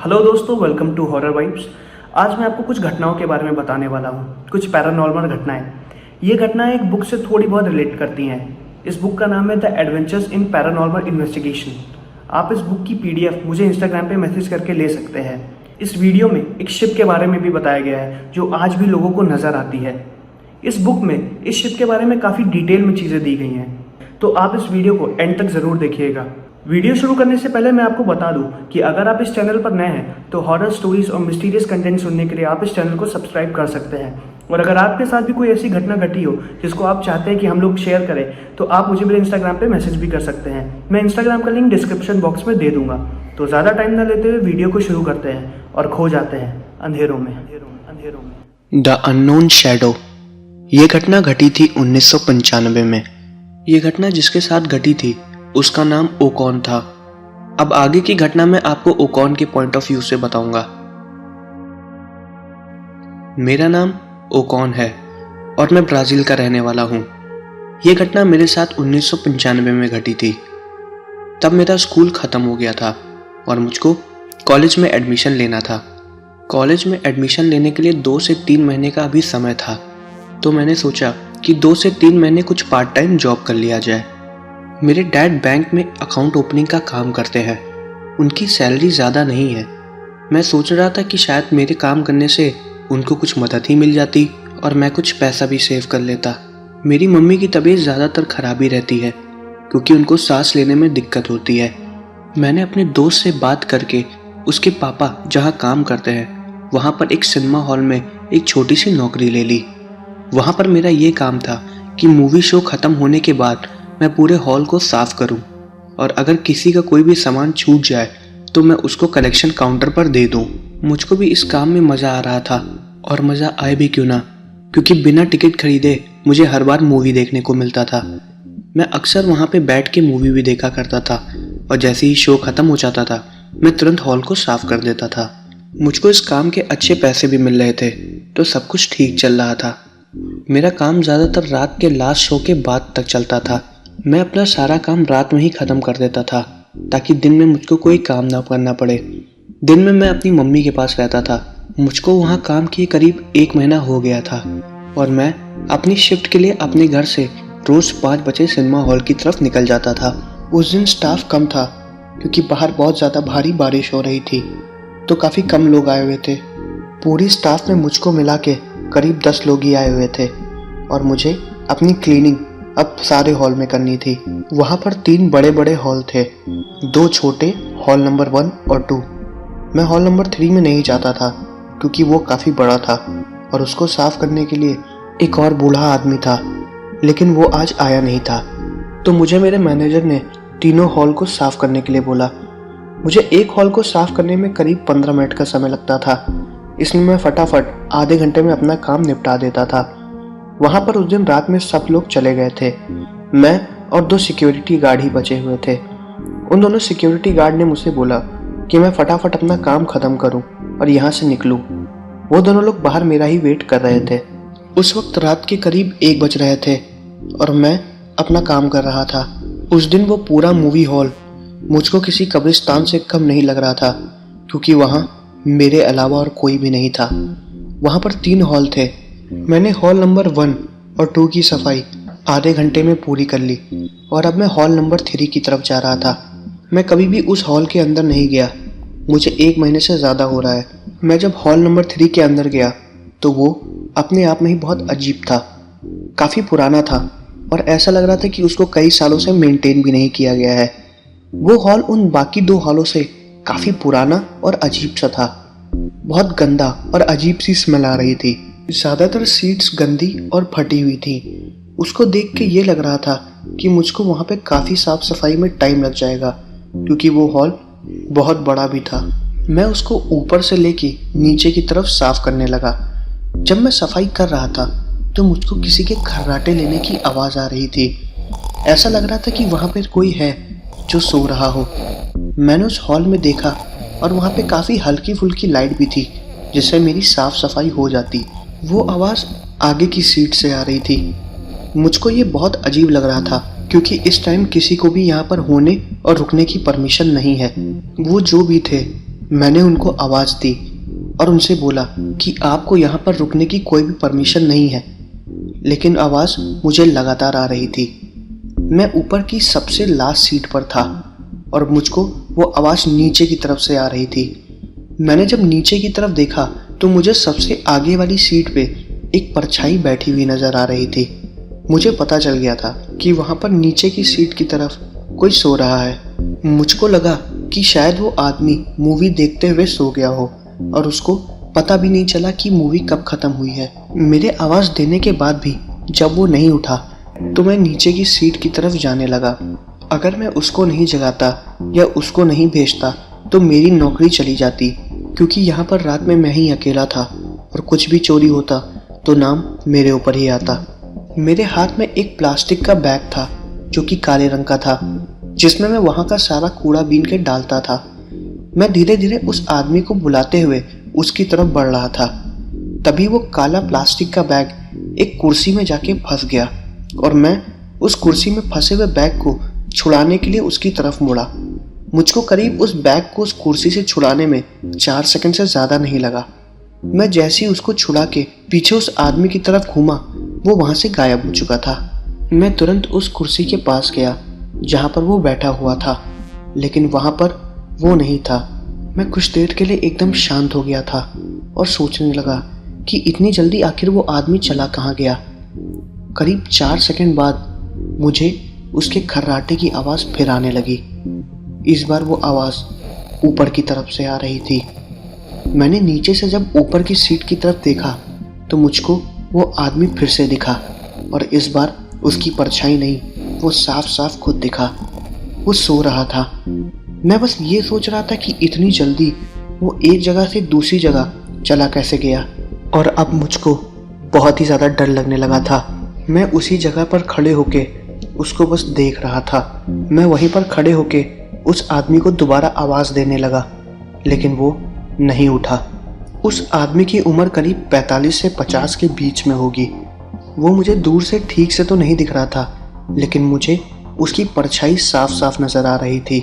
Hello दोस्तों, welcome to horror vibes. आज मैं आपको कुछ घटनाओं के बारे में बताने वाला हूँ, कुछ पैरानॉर्मल घटनाएं। ये घटनाएं एक बुक से थोड़ी बहुत रिलेट करती हैं। इस बुक का नाम है the adventures in paranormal investigation. आप इस बुक की पीडीएफ मुझे इंस्टाग्राम पे मैसेज करके ले सकते हैं। इस वीडियो में एक शिप के बारे में भी बताया गया है जो आज भी लोगों को नज़र आती है। इस बुक में इस शिप के बारे में काफ़ी डिटेल में चीज़ें दी गई हैं, तो आप इस वीडियो को एंड तक ज़रूर देखिएगा। वीडियो शुरू करने से पहले मैं आपको बता दूं कि अगर आप इस चैनल पर नए हैं तो हॉरर स्टोरीज और मिस्टीरियस कंटेंट सुनने के लिए आप इस चैनल को सब्सक्राइब कर सकते हैं। और अगर आपके साथ भी कोई ऐसी घटना घटी हो जिसको आप चाहते हैं कि हम लोग शेयर करें, तो आप मुझे मेरे इंस्टाग्राम पे मैसेज भी कर सकते हैं। मैं इंस्टाग्राम का लिंक डिस्क्रिप्शन बॉक्स में दे दूंगा। तो ज़्यादा टाइम न लेते हुए वीडियो को शुरू करते हैं और खो जाते हैं अंधेरों में। The unknown shadow. ये घटना घटी थी 1995 में। ये घटना जिसके साथ घटी थी उसका नाम ओकॉन था। अब आगे की घटना मैं आपको ओकॉन के पॉइंट ऑफ व्यू से बताऊंगा। मेरा नाम ओकॉन है और मैं ब्राज़ील का रहने वाला हूं। यह घटना मेरे साथ 1995 में घटी थी। तब मेरा स्कूल ख़त्म हो गया था और मुझको कॉलेज में एडमिशन लेना था। कॉलेज में एडमिशन लेने के लिए 2 से 3 महीने का अभी समय था, तो मैंने सोचा कि 2 से 3 महीने कुछ पार्ट टाइम जॉब कर लिया जाए। मेरे डैड बैंक में अकाउंट ओपनिंग का काम करते हैं। उनकी सैलरी ज़्यादा नहीं है। मैं सोच रहा था कि शायद मेरे काम करने से उनको कुछ मदद ही मिल जाती और मैं कुछ पैसा भी सेव कर लेता। मेरी मम्मी की तबीयत ज़्यादातर ख़राब ही रहती है क्योंकि उनको सांस लेने में दिक्कत होती है। मैंने अपने दोस्त से बात करके उसके पापा जहाँ काम करते हैं वहाँ पर एक सिनेमा हॉल में एक छोटी सी नौकरी ले ली। वहाँ पर मेरा ये काम था कि मूवी शो ख़त्म होने के बाद मैं पूरे हॉल को साफ करूं और अगर किसी का कोई भी सामान छूट जाए तो मैं उसको कलेक्शन काउंटर पर दे दूं। मुझको भी इस काम में मज़ा आ रहा था और मज़ा आए भी क्यों ना, क्योंकि बिना टिकट खरीदे मुझे हर बार मूवी देखने को मिलता था। मैं अक्सर वहाँ पे बैठ के मूवी भी देखा करता था और जैसे ही शो ख़त्म हो जाता था मैं तुरंत हॉल को साफ कर देता था। मुझको इस काम के अच्छे पैसे भी मिल रहे थे, तो सब कुछ ठीक चल रहा था। मेरा काम ज़्यादातर रात के लास्ट शो के बाद तक चलता था। मैं अपना सारा काम रात में ही ख़त्म कर देता था ताकि दिन में मुझको कोई काम ना करना पड़े। दिन में मैं अपनी मम्मी के पास रहता था। मुझको वहाँ काम किए करीब 1 महीना हो गया था और मैं अपनी शिफ्ट के लिए अपने घर से रोज़ 5 बजे सिनेमा हॉल की तरफ निकल जाता था। उस दिन स्टाफ कम था क्योंकि बाहर बहुत ज़्यादा भारी बारिश हो रही थी, तो काफ़ी कम लोग आए हुए थे। पूरी स्टाफ में मुझको मिला के करीब 10 लोग ही आए हुए थे और मुझे अपनी क्लीनिंग अब सारे हॉल में करनी थी। वहाँ पर 3 बड़े बड़े हॉल थे, 2 छोटे, हॉल नंबर 1 और 2। मैं हॉल नंबर 3 में नहीं जाता था क्योंकि वो काफ़ी बड़ा था और उसको साफ करने के लिए एक और बूढ़ा आदमी था, लेकिन वो आज आया नहीं था। तो मुझे मेरे मैनेजर ने तीनों हॉल को साफ करने के लिए बोला। मुझे एक हॉल को साफ करने में करीब 15 मिनट का समय लगता था, इसलिए मैं फटाफट आधे घंटे में अपना काम निपटा देता था। वहाँ पर उस दिन रात में सब लोग चले गए थे। मैं और 2 सिक्योरिटी गार्ड ही बचे हुए थे। उन दोनों सिक्योरिटी गार्ड ने मुझसे बोला कि मैं फटाफट अपना काम ख़त्म करूं और यहाँ से निकलूं। वो दोनों लोग बाहर मेरा ही वेट कर रहे थे। उस वक्त रात के करीब 1 बज रहे थे और मैं अपना काम कर रहा था। उस दिन वो पूरा मूवी हॉल मुझको किसी कब्रिस्तान से कम नहीं लग रहा था क्योंकि वहाँ मेरे अलावा और कोई भी नहीं था। वहाँ पर 3 हॉल थे। मैंने हॉल नंबर 1 और 2 की सफाई आधे घंटे में पूरी कर ली और अब मैं हॉल नंबर 3 की तरफ जा रहा था। मैं कभी भी उस हॉल के अंदर नहीं गया, मुझे 1 महीने से ज़्यादा हो रहा है। मैं जब हॉल नंबर 3 के अंदर गया तो वो अपने आप में ही बहुत अजीब था। काफ़ी पुराना था और ऐसा लग रहा था कि उसको कई सालों से मेंटेन भी नहीं किया गया है। वो हॉल उन बाकी 2 हॉलों से काफ़ी पुराना और अजीब सा था। बहुत गंदा और अजीब सी स्मेल आ रही थी। ज़्यादातर सीट्स गंदी और फटी हुई थी। उसको देख के ये लग रहा था कि मुझको वहाँ पे काफ़ी साफ सफाई में टाइम लग जाएगा क्योंकि वो हॉल बहुत बड़ा भी था। मैं उसको ऊपर से लेके नीचे की तरफ साफ करने लगा। जब मैं सफाई कर रहा था तो मुझको किसी के खर्राटे लेने की आवाज़ आ रही थी। ऐसा लग रहा था कि वहाँ पे कोई है जो सो रहा हो। मैंने उस हॉल में देखा और वहाँ पे काफ़ी हल्की फुल्की लाइट भी थी जिससे मेरी साफ सफाई हो जाती। वो आवाज़ आगे की सीट से आ रही थी। मुझको ये बहुत अजीब लग रहा था क्योंकि इस टाइम किसी को भी यहाँ पर होने और रुकने की परमिशन नहीं है। वो जो भी थे मैंने उनको आवाज़ दी और उनसे बोला कि आपको यहाँ पर रुकने की कोई भी परमिशन नहीं है, लेकिन आवाज़ मुझे लगातार आ रही थी। मैं ऊपर की सबसे लास्ट सीट पर था और मुझको वो आवाज़ नीचे की तरफ से आ रही थी। मैंने जब नीचे की तरफ देखा तो मुझे सबसे आगे वाली सीट पे एक परछाई बैठी हुई नज़र आ रही थी। मुझे पता चल गया था कि वहाँ पर नीचे की सीट की तरफ कोई सो रहा है। मुझको लगा कि शायद वो आदमी मूवी देखते हुए सो गया हो और उसको पता भी नहीं चला कि मूवी कब ख़त्म हुई है। मेरे आवाज़ देने के बाद भी जब वो नहीं उठा तो मैं नीचे की सीट की तरफ जाने लगा। अगर मैं उसको नहीं जगाता या उसको नहीं भेजता तो मेरी नौकरी चली जाती, क्योंकि यहाँ पर रात में मैं ही अकेला था और कुछ भी चोरी होता तो नाम मेरे ऊपर ही आता। मेरे हाथ में एक प्लास्टिक का बैग था जो कि काले रंग का था, जिसमें मैं वहाँ का सारा कूड़ा बीन के डालता था। मैं धीरे धीरे उस आदमी को बुलाते हुए उसकी तरफ बढ़ रहा था। तभी वो काला प्लास्टिक का बैग एक कुर्सी में जाके फंस गया और मैं उस कुर्सी में फंसे हुए बैग को छुड़ाने के लिए उसकी तरफ मुड़ा। मुझको करीब उस बैग को उस कुर्सी से छुड़ाने में 4 सेकंड से ज़्यादा नहीं लगा। मैं जैसे ही उसको छुड़ा के पीछे उस आदमी की तरफ घूमा, वो वहाँ से गायब हो चुका था। मैं तुरंत उस कुर्सी के पास गया जहाँ पर वो बैठा हुआ था, लेकिन वहाँ पर वो नहीं था। मैं कुछ देर के लिए एकदम शांत हो गया था और सोचने लगा कि इतनी जल्दी आखिर वो आदमी चला कहाँ गया। करीब 4 सेकंड बाद मुझे उसके खर्राटे की आवाज़ फिर आने लगी। इस बार वो आवाज़ ऊपर की तरफ से आ रही थी। मैंने नीचे से जब ऊपर की सीट की तरफ देखा तो मुझको वो आदमी फिर से दिखा और इस बार उसकी परछाई नहीं, वो साफ साफ खुद दिखा। वो सो रहा था। मैं बस ये सोच रहा था कि इतनी जल्दी वो एक जगह से दूसरी जगह चला कैसे गया, और अब मुझको बहुत ही ज़्यादा डर लगने लगा था। मैं उसी जगह पर खड़े होके उसको बस देख रहा था। मैं वहीं पर खड़े होके उस आदमी को दोबारा आवाज़ देने लगा, लेकिन वो नहीं उठा। उस आदमी की उम्र करीब 45 से 50 के बीच में होगी। वो मुझे दूर से ठीक से तो नहीं दिख रहा था, लेकिन मुझे उसकी परछाई साफ साफ नज़र आ रही थी।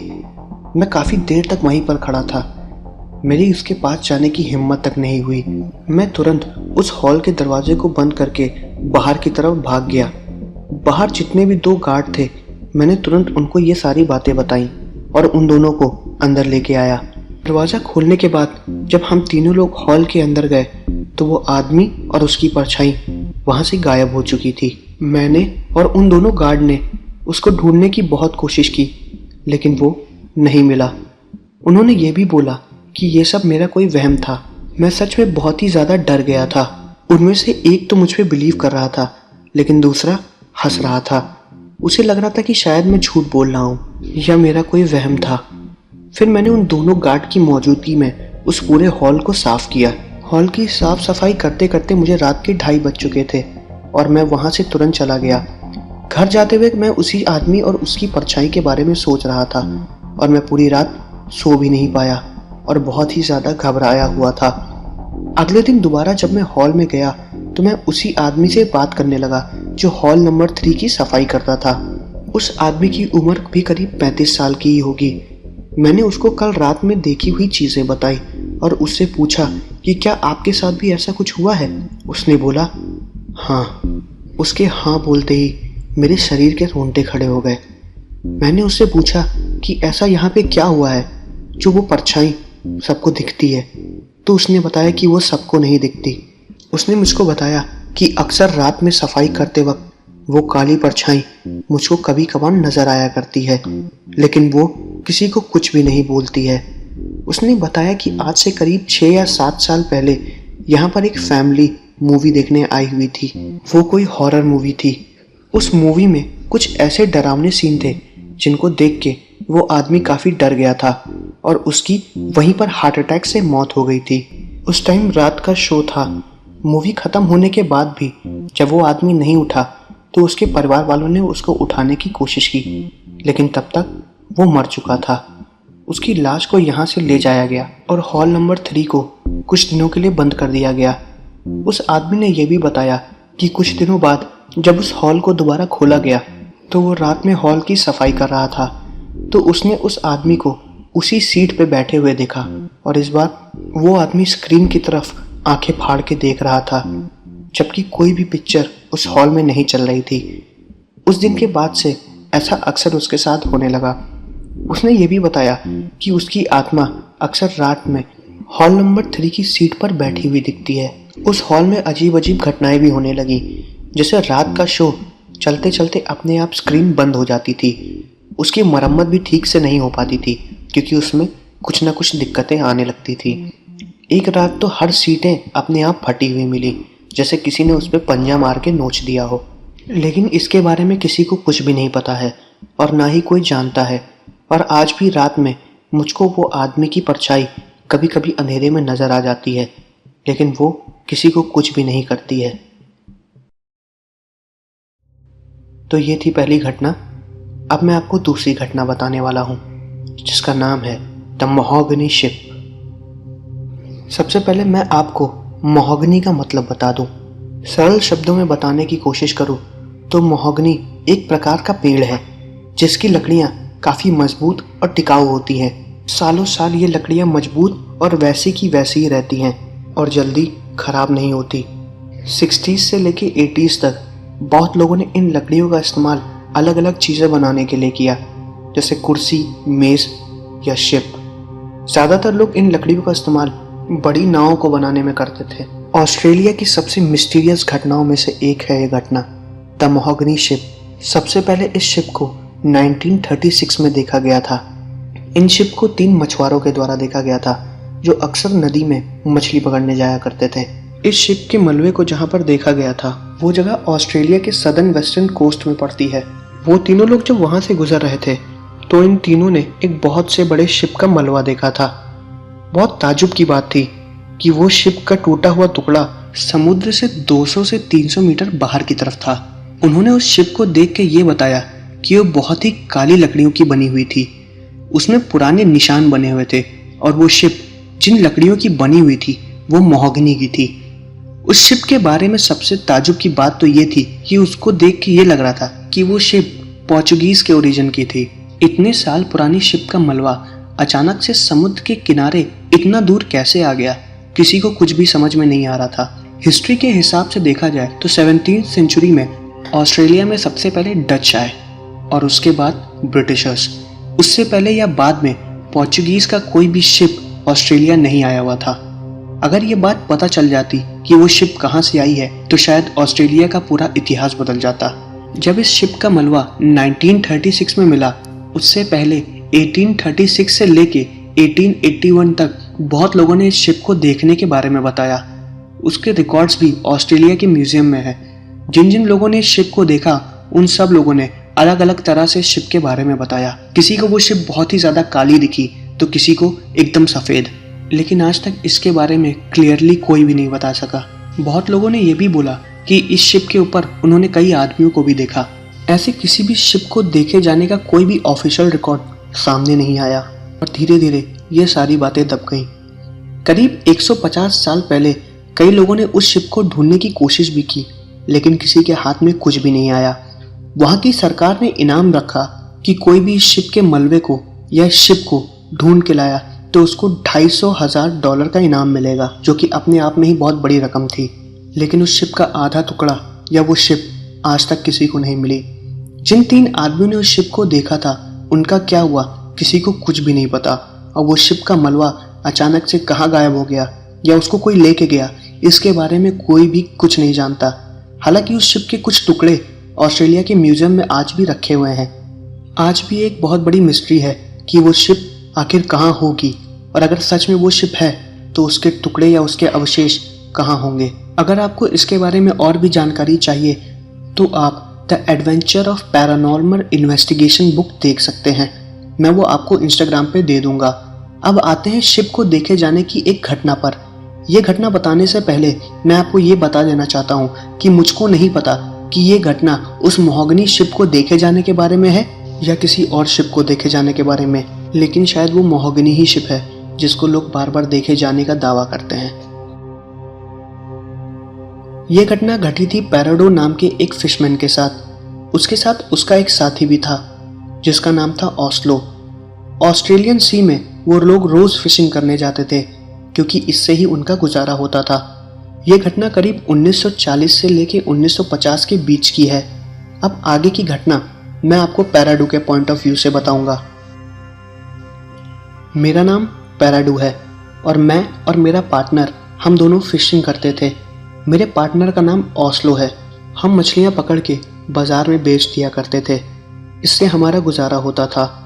मैं काफ़ी देर तक वहीं पर खड़ा था। मेरी उसके पास जाने की हिम्मत तक नहीं हुई। मैं तुरंत उस हॉल के दरवाजे को बंद करके बाहर की तरफ भाग गया। बाहर जितने भी 2 गार्ड थे, मैंने तुरंत उनको ये सारी बातें बताई और उन दोनों को अंदर लेके आया। दरवाज़ा खोलने के बाद जब हम तीनों लोग हॉल के अंदर गए तो वो आदमी और उसकी परछाई वहाँ से गायब हो चुकी थी। मैंने और उन दोनों गार्ड ने उसको ढूंढने की बहुत कोशिश की, लेकिन वो नहीं मिला। उन्होंने ये भी बोला कि ये सब मेरा कोई वहम था। मैं सच में बहुत ही ज़्यादा डर गया था। उनमें से एक तो मुझ पे बिलीव कर रहा था, लेकिन दूसरा हंस रहा था। उसे लग रहा था कि शायद मैं झूठ बोल रहा हूँ या मेरा कोई वहम था। फिर मैंने उन दोनों गार्ड की मौजूदगी में उस पूरे हॉल को साफ किया। हॉल की साफ सफाई करते करते मुझे रात के 2:30 बज चुके थे और मैं वहाँ से तुरंत चला गया। घर जाते हुए मैं उसी आदमी और उसकी परछाई के बारे में सोच रहा था और मैं पूरी रात सो भी नहीं पाया और बहुत ही ज़्यादा घबराया हुआ था। अगले दिन दोबारा जब मैं हॉल में गया तो मैं उसी आदमी से बात करने लगा जो हॉल नंबर 3 की सफाई करता था। उस आदमी की उम्र भी करीब 35 साल की ही होगी। मैंने उसको कल रात में देखी हुई चीज़ें बताई और उससे पूछा कि क्या आपके साथ भी ऐसा कुछ हुआ है। उसने बोला हाँ। उसके हाँ बोलते ही मेरे शरीर के रोंगटे खड़े हो गए। मैंने उससे पूछा कि ऐसा यहाँ पे क्या हुआ है जो वो परछाई सबको दिखती है, तो उसने बताया कि वो सबको नहीं दिखती। उसने मुझको बताया कि अक्सर रात में सफाई करते वक्त वो काली परछाई मुझको कभी कभार नजर आया करती है, लेकिन वो किसी को कुछ भी नहीं बोलती है। उसने बताया कि आज से करीब 6 या 7 साल पहले यहाँ पर एक फैमिली मूवी देखने आई हुई थी। वो कोई हॉरर मूवी थी। उस मूवी में कुछ ऐसे डरावने सीन थे जिनको देख के वो आदमी काफ़ी डर गया था और उसकी वहीं पर हार्ट अटैक से मौत हो गई थी। उस टाइम रात का शो था। मूवी ख़त्म होने के बाद भी जब वो आदमी नहीं उठा तो उसके परिवार वालों ने उसको उठाने की कोशिश की, लेकिन तब तक वो मर चुका था। उसकी लाश को यहाँ से ले जाया गया और हॉल नंबर 3 को कुछ दिनों के लिए बंद कर दिया गया। उस आदमी ने यह भी बताया कि कुछ दिनों बाद जब उस हॉल को दोबारा खोला गया तो वो रात में हॉल की सफाई कर रहा था, तो उसने उस आदमी को उसी सीट पे बैठे हुए देखा और इस बार वो आदमी स्क्रीन की तरफ आंखें फाड़ के देख रहा था, जबकि कोई भी पिक्चर उस हॉल में नहीं चल रही थी। उस दिन के बाद से ऐसा अक्सर उसके साथ होने लगा। उसने ये भी बताया कि उसकी आत्मा अक्सर रात में हॉल नंबर 3 की सीट पर बैठी हुई दिखती है। उस हॉल में अजीब अजीब घटनाएं भी होने लगी, जैसे रात का शो चलते चलते अपने आप स्क्रीन बंद हो जाती थी। उसकी मरम्मत भी ठीक से नहीं हो पाती थी क्योंकि उसमें कुछ ना कुछ दिक्कतें आने लगती थी। एक रात तो हर सीटें अपने आप फटी हुई मिली, जैसे किसी ने उस पर पंजा मार के नोच दिया हो। लेकिन इसके बारे में किसी को कुछ भी नहीं पता है और ना ही कोई जानता है। और आज भी रात में मुझको वो आदमी की परछाई कभी कभी अंधेरे में नजर आ जाती है, लेकिन वो किसी को कुछ भी नहीं करती है। तो ये थी पहली घटना। अब मैं आपको दूसरी घटना बताने वाला हूँ, जिसका नाम है द महोगनी शिप। सबसे पहले मैं आपको महोगनी का मतलब बता दूं। सरल शब्दों में बताने की कोशिश करूं तो महोगनी एक प्रकार का पेड़ है जिसकी लकड़ियां काफ़ी मजबूत और टिकाऊ होती हैं। सालों साल ये लकड़ियां मजबूत और वैसी की वैसी ही रहती हैं और जल्दी खराब नहीं होती। 60s से लेके 80s तक बहुत लोगों ने इन लकड़ियों का इस्तेमाल अलग अलग चीज़ें बनाने के लिए किया, जैसे कुर्सी, मेज़ या शिप। ज़्यादातर लोग इन लकड़ियों का इस्तेमाल बड़ी नावों को बनाने में करते थे। ऑस्ट्रेलिया की सबसे मिस्टीरियस घटनाओं में से एक है ये घटना, द महोगनी शिप। सबसे पहले इस शिप को 1936 में देखा गया था। इन शिप को 3 मछुआरों के द्वारा देखा गया था जो अक्सर नदी में मछली पकड़ने जाया करते थे। इस शिप के मलबे को जहाँ पर देखा गया था वो जगह ऑस्ट्रेलिया के सदर्न वेस्टर्न कोस्ट में पड़ती है। वो तीनों लोग जब वहाँ से गुजर रहे थे तो इन तीनों ने एक बहुत से बड़े शिप का मलबा देखा था। बहुत ताजुब की बात थी कि वो शिप का टूटा हुआ टुकड़ा समुद्र से 200 से 300 मीटर बाहर की तरफ था। उन्होंने उस शिप को देख के ये बताया कि वो बहुत ही काली लकड़ियों की बनी हुई थी। उसमें पुराने निशान बने हुए थे और वो शिप जिन लकड़ियों की बनी हुई थी वो महोगनी की थी। उस शिप के बारे में सबसे ताजुब की बात तो ये थी कि उसको देख के ये लग रहा था कि वो शिप पोर्चुगीज के ओरिजिन की थी। इतने साल पुरानी शिप का मलबा अचानक से समुद्र के किनारे इतना दूर कैसे आ गया, किसी को कुछ भी समझ में नहीं आ रहा था। हिस्ट्री के हिसाब से देखा जाए तो 17th सेंचुरी में ऑस्ट्रेलिया में सबसे पहले डच आए और उसके बाद ब्रिटिशर्स। उससे पहले या बाद में पोर्चुगीज का कोई भी शिप ऑस्ट्रेलिया नहीं आया हुआ था। अगर ये बात पता चल जाती कि वो शिप कहाँ से आई है तो शायद ऑस्ट्रेलिया का पूरा इतिहास बदल जाता। जब इस शिप का मलबा 1936 में मिला, उससे पहले 1836 से लेके 1881 तक बहुत लोगों ने इस शिप को देखने के बारे में बताया। उसके रिकॉर्ड्स भी ऑस्ट्रेलिया के म्यूजियम में है। जिन जिन लोगों ने इस शिप को देखा उन सब लोगों ने अलग अलग तरह से शिप के बारे में बताया। किसी को वो शिप बहुत ही ज़्यादा काली दिखी तो किसी को एकदम सफ़ेद, लेकिन आज तक इसके बारे में क्लियरली कोई भी नहीं बता सका। बहुत लोगों ने ये भी बोला कि इस शिप के ऊपर उन्होंने कई आदमियों को भी देखा। ऐसे किसी भी शिप को देखे जाने का कोई भी ऑफिशियल रिकॉर्ड सामने नहीं आया और धीरे धीरे ये सारी बातें दब गईं। करीब 150 साल पहले कई लोगों ने उस शिप को ढूंढने की कोशिश भी की, लेकिन किसी के हाथ में कुछ भी नहीं आया। वहाँ की सरकार ने इनाम रखा कि कोई भी इस शिप के मलबे को या इस शिप को ढूंढ के लाया तो उसको $250,000 का इनाम मिलेगा, जो कि अपने आप में ही बहुत बड़ी रकम थी। लेकिन उस शिप का आधा टुकड़ा या वो शिप आज तक किसी को नहीं मिली। जिन 3 आदमियों ने उस शिप को देखा था उनका क्या हुआ किसी को कुछ भी नहीं पता, और वो शिप का मलबा अचानक से कहाँ गायब हो गया या उसको कोई लेके गया, इसके बारे में कोई भी कुछ नहीं जानता। हालांकि उस शिप के कुछ टुकड़े ऑस्ट्रेलिया के म्यूजियम में आज भी रखे हुए हैं। आज भी एक बहुत बड़ी मिस्ट्री है कि वो शिप आखिर कहाँ होगी, और अगर सच में वो शिप है तो उसके टुकड़े या उसके अवशेष कहाँ होंगे। अगर आपको इसके बारे में और भी जानकारी चाहिए तो आप the adventure of paranormal investigation book देख सकते हैं। मैं वो आपको इंस्टाग्राम पे दे दूंगा। अब आते हैं शिप को देखे जाने की एक घटना पर। यह घटना बताने से पहले मैं आपको ये बता देना चाहता हूँ कि मुझको नहीं पता कि ये घटना उस महोगनी शिप को देखे जाने के बारे में है या किसी और शिप को देखे जाने के बारे में, लेकिन शायद वो महोगनी ही शिप है जिसको लोग बार बार देखे जाने का दावा करते हैं। ये घटना घटी थी पैराडो नाम के एक फिशमैन के साथ। उसके साथ उसका एक साथी भी था जिसका नाम था ओस्लो। ऑस्ट्रेलियन सी में वो लोग रोज़ फिशिंग करने जाते थे क्योंकि इससे ही उनका गुजारा होता था। ये घटना करीब 1940 से लेके 1950 के बीच की है। अब आगे की घटना मैं आपको पैराडू के पॉइंट ऑफ व्यू से बताऊंगा। मेरा नाम पैराडू है और मैं और मेरा पार्टनर हम दोनों फिशिंग करते थे। मेरे पार्टनर का नाम ओस्लो है। हम मछलियाँ पकड़ के बाज़ार में बेच दिया करते थे। इससे हमारा गुजारा होता था।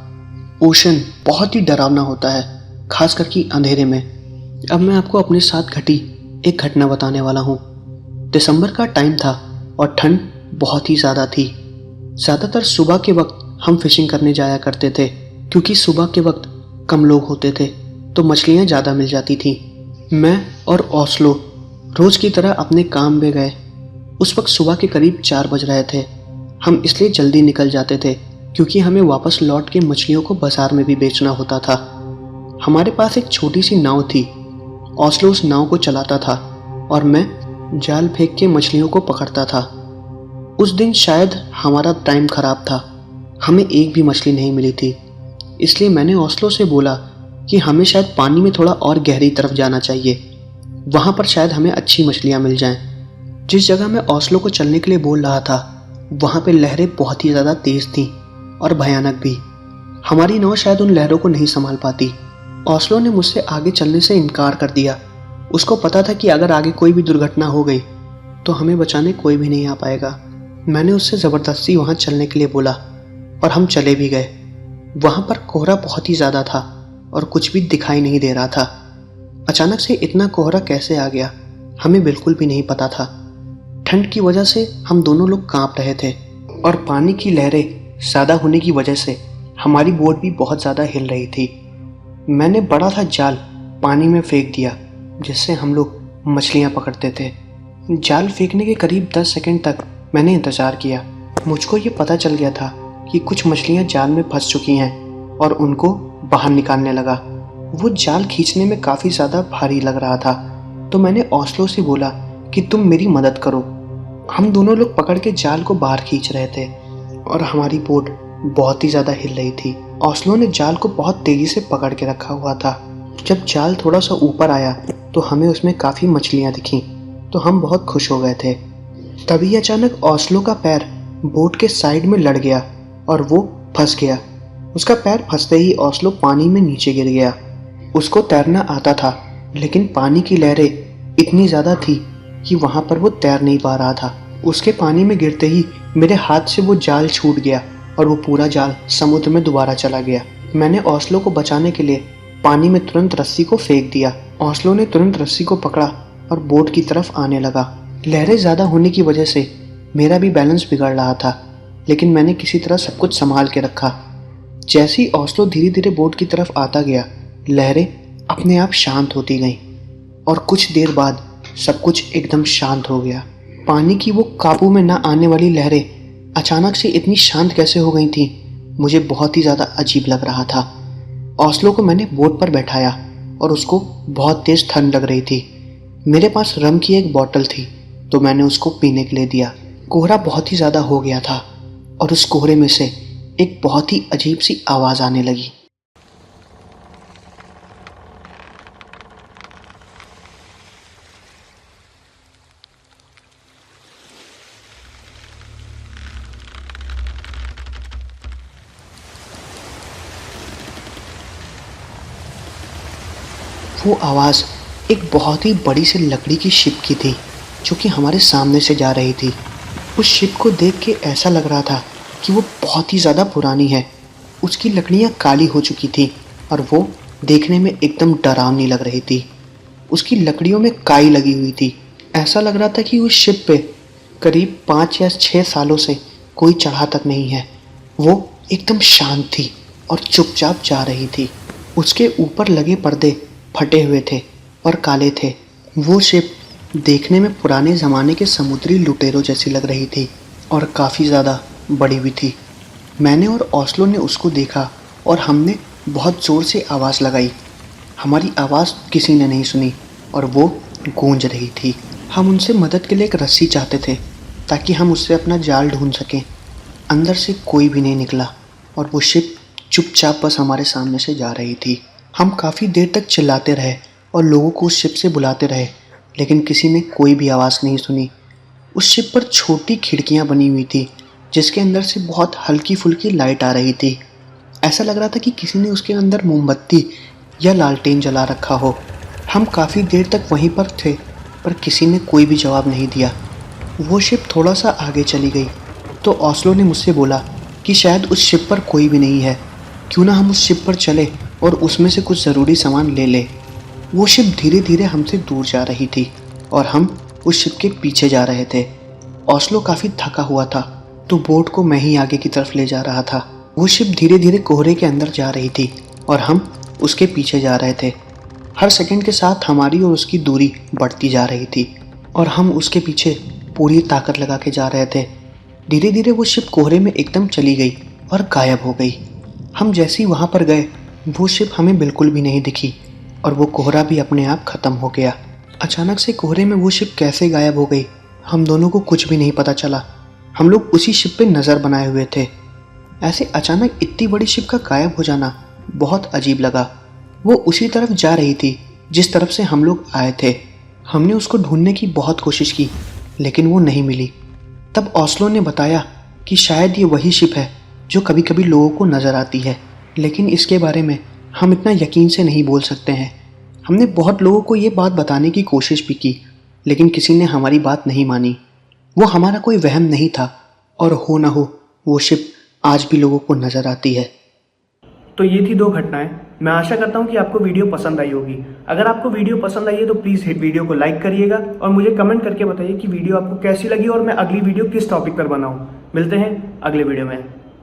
ओशन बहुत ही डरावना होता है, खास करके अंधेरे में। अब मैं आपको अपने साथ घटी एक घटना बताने वाला हूँ। दिसंबर का टाइम था और ठंड बहुत ही ज़्यादा थी। ज़्यादातर सुबह के वक्त हम फिशिंग करने जाया करते थे क्योंकि सुबह के वक्त कम लोग होते थे तो मछलियाँ ज़्यादा मिल जाती थी। मैं और ओस्लो रोज़ की तरह अपने काम में गए। उस वक्त सुबह के करीब 4 बज रहे थे। हम इसलिए जल्दी निकल जाते थे क्योंकि हमें वापस लौट के मछलियों को बाजार में भी बेचना होता था। हमारे पास एक छोटी सी नाव थी। ओस्लो उस नाव को चलाता था और मैं जाल फेंक के मछलियों को पकड़ता था। उस दिन शायद हमारा टाइम ख़राब था, हमें एक भी मछली नहीं मिली थी। इसलिए मैंने ओस्लो से बोला कि हमें शायद पानी में थोड़ा और गहरी तरफ जाना चाहिए, वहाँ पर शायद हमें अच्छी मछलियाँ मिल जाएं। जिस जगह मैं ओस्लो को चलने के लिए बोल रहा था वहाँ पे लहरें बहुत ही ज़्यादा तेज़ थीं और भयानक भी। हमारी नाव शायद उन लहरों को नहीं संभाल पाती। ओस्लो ने मुझसे आगे चलने से इनकार कर दिया। उसको पता था कि अगर आगे कोई भी दुर्घटना हो गई तो हमें बचाने कोई भी नहीं आ पाएगा। मैंने उससे ज़बरदस्ती वहाँ चलने के लिए बोला और हम चले भी गए। वहाँ पर कोहरा बहुत ही ज़्यादा था और कुछ भी दिखाई नहीं दे रहा था। अचानक से इतना कोहरा कैसे आ गया हमें बिल्कुल भी नहीं पता था। ठंड की वजह से हम दोनों लोग कांप रहे थे और पानी की लहरें ज़्यादा होने की वजह से हमारी बोट भी बहुत ज़्यादा हिल रही थी। मैंने बड़ा सा जाल पानी में फेंक दिया जिससे हम लोग मछलियाँ पकड़ते थे। जाल फेंकने के करीब 10 सेकंड तक मैंने इंतज़ार किया। मुझको ये पता चल गया था कि कुछ मछलियाँ जाल में फंस चुकी हैं और उनको बाहर निकालने लगा। वो जाल खींचने में काफ़ी ज़्यादा भारी लग रहा था तो मैंने ओस्लो से बोला कि तुम मेरी मदद करो। हम दोनों लोग पकड़ के जाल को बाहर खींच रहे थे और हमारी बोट बहुत ही ज़्यादा हिल रही थी। ओस्लो ने जाल को बहुत तेज़ी से पकड़ के रखा हुआ था। जब जाल थोड़ा सा ऊपर आया तो हमें उसमें काफ़ी मछलियाँ दिखीं तो हम बहुत खुश हो गए थे। तभी अचानक ओस्लो का पैर बोट के साइड में लड़ गया और वो फंस गया। उसका पैर फंसते ही ओस्लो पानी में नीचे गिर गया। उसको तैरना आता था लेकिन पानी की लहरें इतनी ज़्यादा थी कि वहाँ पर वो तैर नहीं पा रहा था। उसके पानी में गिरते ही मेरे हाथ से वो जाल छूट गया और वो पूरा जाल समुद्र में दोबारा चला गया। मैंने ओस्लो को बचाने के लिए पानी में तुरंत रस्सी को फेंक दिया। ओस्लो ने तुरंत रस्सी को पकड़ा और बोट की तरफ आने लगा। लहरें ज़्यादा होने की वजह से मेरा भी बैलेंस बिगड़ रहा था लेकिन मैंने किसी तरह सब कुछ संभाल के रखा। जैसे ही ओस्लो धीरे धीरे बोट की तरफ आता गया लहरें अपने आप शांत होती गईं और कुछ देर बाद सब कुछ एकदम शांत हो गया। पानी की वो काबू में ना आने वाली लहरें अचानक से इतनी शांत कैसे हो गई थी मुझे बहुत ही ज़्यादा अजीब लग रहा था। ओस्लो को मैंने बोट पर बैठाया और उसको बहुत तेज़ ठंड लग रही थी। मेरे पास रम की एक बोतल थी तो मैंने उसको पीने के लिए दिया। कोहरा बहुत ही ज़्यादा हो गया था और उस कोहरे में से एक बहुत ही अजीब सी आवाज़ आने लगी। वो आवाज़ एक बहुत ही बड़ी सी लकड़ी की शिप की थी जो कि हमारे सामने से जा रही थी। उस शिप को देख के ऐसा लग रहा था कि वो बहुत ही ज़्यादा पुरानी है। उसकी लकड़ियाँ काली हो चुकी थी और वो देखने में एकदम डरावनी लग रही थी। उसकी लकड़ियों में काई लगी हुई थी। ऐसा लग रहा था कि उस शिप पे करीब 5 या 6 सालों से कोई चढ़ा तक नहीं है। वो एकदम शांत थी और चुपचाप जा रही थी। उसके ऊपर लगे पर्दे फटे हुए थे और काले थे। वो शिप देखने में पुराने ज़माने के समुद्री लुटेरों जैसी लग रही थी और काफ़ी ज़्यादा बड़ी भी थी। मैंने और ओस्लो ने उसको देखा और हमने बहुत ज़ोर से आवाज़ लगाई। हमारी आवाज़ किसी ने नहीं सुनी और वो गूंज रही थी। हम उनसे मदद के लिए एक रस्सी चाहते थे ताकि हम उससे अपना जाल ढूंढ सकें। अंदर से कोई भी नहीं निकला और वो शिप चुपचाप बस हमारे सामने से जा रही थी। हम काफ़ी देर तक चिल्लाते रहे और लोगों को उस शिप से बुलाते रहे, लेकिन किसी ने कोई भी आवाज़ नहीं सुनी। उस शिप पर छोटी खिड़कियां बनी हुई थी जिसके अंदर से बहुत हल्की फुल्की लाइट आ रही थी। ऐसा लग रहा था कि किसी ने उसके अंदर मोमबत्ती या लालटेन जला रखा हो। हम काफ़ी देर तक वहीं पर थे पर किसी ने कोई भी जवाब नहीं दिया। वो शिप थोड़ा सा आगे चली गई तो ओस्लो ने मुझसे बोला कि शायद उस शिप पर कोई भी नहीं है, क्यों ना हम उस शिप पर चले और उसमें से कुछ ज़रूरी सामान ले ले। वो शिप धीरे धीरे हमसे दूर जा रही थी और हम उस शिप के पीछे जा रहे थे। ओस्लो काफ़ी थका हुआ था तो बोट को मैं ही आगे की तरफ ले जा रहा था। वो शिप धीरे धीरे कोहरे के अंदर जा रही थी और हम उसके पीछे जा रहे थे। हर सेकंड के साथ हमारी और उसकी दूरी बढ़ती जा रही थी और हम उसके पीछे पूरी ताकत लगा के जा रहे थे। धीरे धीरे वो शिप कोहरे में एकदम चली गई और गायब हो गई। हम जैसे ही वहाँ पर गए वो शिप हमें बिल्कुल भी नहीं दिखी और वो कोहरा भी अपने आप ख़त्म हो गया। अचानक से कोहरे में वो शिप कैसे गायब हो गई हम दोनों को कुछ भी नहीं पता चला। हम लोग उसी शिप पे नज़र बनाए हुए थे। ऐसे अचानक इतनी बड़ी शिप का गायब हो जाना बहुत अजीब लगा। वो उसी तरफ जा रही थी जिस तरफ से हम लोग आए थे। हमने उसको ढूंढने की बहुत कोशिश की लेकिन वो नहीं मिली। तब ओस्लो ने बताया कि शायद ये वही शिप है जो कभी कभी लोगों को नज़र आती है, लेकिन इसके बारे में हम इतना यकीन से नहीं बोल सकते हैं। हमने बहुत लोगों को ये बात बताने की कोशिश भी की लेकिन किसी ने हमारी बात नहीं मानी। वो हमारा कोई वहम नहीं था और हो ना हो वो शिप आज भी लोगों को नज़र आती है। तो ये थी 2 घटनाएं। मैं आशा करता हूँ कि आपको वीडियो पसंद आई होगी। अगर आपको वीडियो पसंद आई है तो प्लीज़ वीडियो को लाइक करिएगा और मुझे कमेंट करके बताइए कि वीडियो आपको कैसी लगी और मैं अगली वीडियो किस टॉपिक पर बनाऊँ। मिलते हैं अगले वीडियो में।